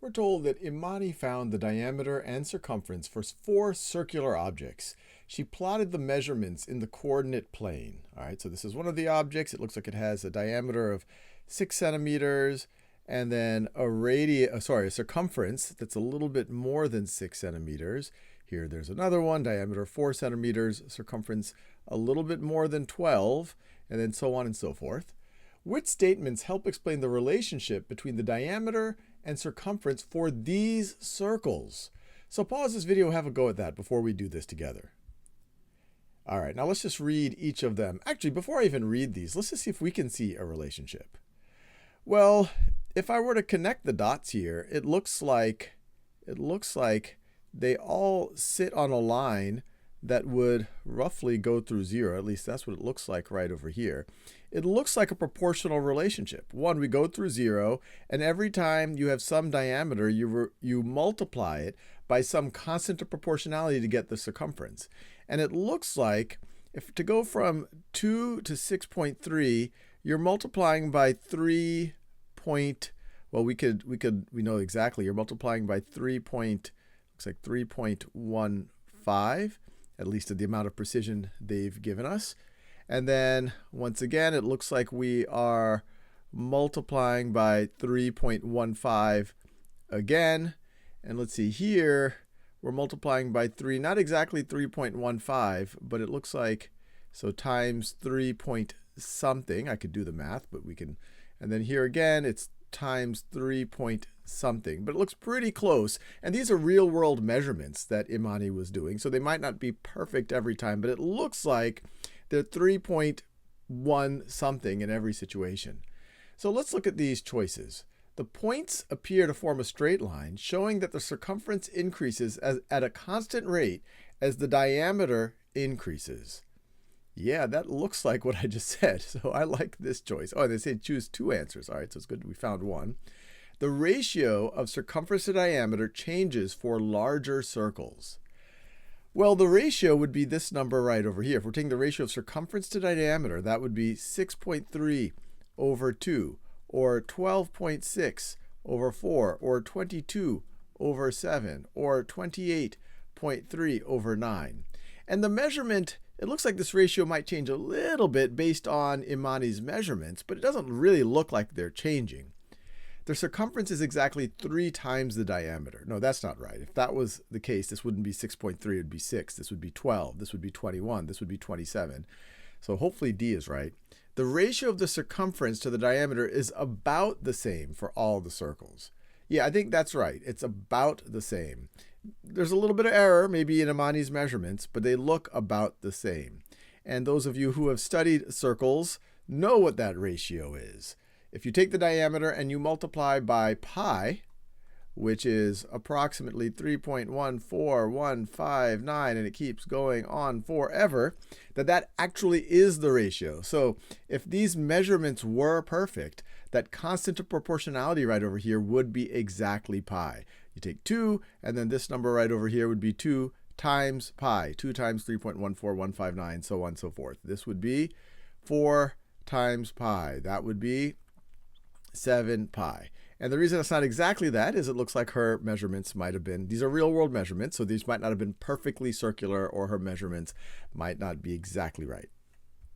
We're told that Imani found the diameter and circumference for 4 circular objects. She plotted the measurements in the coordinate plane. All right, so this is one of the objects. It looks like it has a diameter of 6 centimeters and then a circumference that's a little bit more than 6 centimeters. Here there's another one, diameter 4 centimeters, circumference a little bit more than 12, and then so on and so forth. Which statements help explain the relationship between the diameter and circumference for these circles? So pause this video and have a go at that before we do this together. All right, now let's just read each of them. Actually, before I even read these, let's just see if we can see a relationship. Well, if I were to connect the dots here, it looks like they all sit on a line that would roughly go through 0. At least that's what it looks like right over here. It looks like a proportional relationship. One, we go through 0, and every time you have some diameter, you multiply it by some constant of proportionality to get the circumference. And it looks like if to go from 2 to 6.3, you're multiplying by 3 point, well, we know exactly. You're multiplying by 3.15, at least at the amount of precision they've given us. And then once again, it looks like we are multiplying by 3.15 again. And let's see here, we're multiplying by 3, not exactly 3.15, but it looks like, so times 3 point something. I could do the math, but we can. And then here again, it's times 3 point something, but it looks pretty close. And these are real world measurements that Imani was doing, so they might not be perfect every time, but it looks like they're 3.1 something in every situation. So let's look at these choices. The points appear to form a straight line, showing that the circumference increases at a constant rate as the diameter increases. Yeah, that looks like what I just said. So I like this choice. Oh, they say choose 2 answers. All right, so it's good we found one. The ratio of circumference to diameter changes for larger circles. Well, the ratio would be this number right over here. If we're taking the ratio of circumference to diameter, that would be 6.3 over 2, or 12.6 over 4, or 22 over 7, or 28.3 over 9. And the measurement, it looks like this ratio might change a little bit based on Imani's measurements, but it doesn't really look like they're changing. The circumference is exactly 3 times the diameter. No, that's not right. If that was the case, this wouldn't be 6.3, it would be 6. This would be 12. This would be 21. This would be 27. So hopefully D is right. The ratio of the circumference to the diameter is about the same for all the circles. Yeah, I think that's right. It's about the same. There's a little bit of error maybe in Imani's measurements, but they look about the same. And those of you who have studied circles know what that ratio is. If you take the diameter and you multiply by pi, which is approximately 3.14159, and it keeps going on forever, that actually is the ratio. So if these measurements were perfect, that constant of proportionality right over here would be exactly pi. You take 2, and then this number right over here would be 2 times pi. 2 times 3.14159, so on and so forth. This would be 4 times pi. That would be 7 pi. And the reason it's not exactly that is it looks like her measurements might have been, these are real world measurements, so these might not have been perfectly circular, or her measurements might not be exactly right.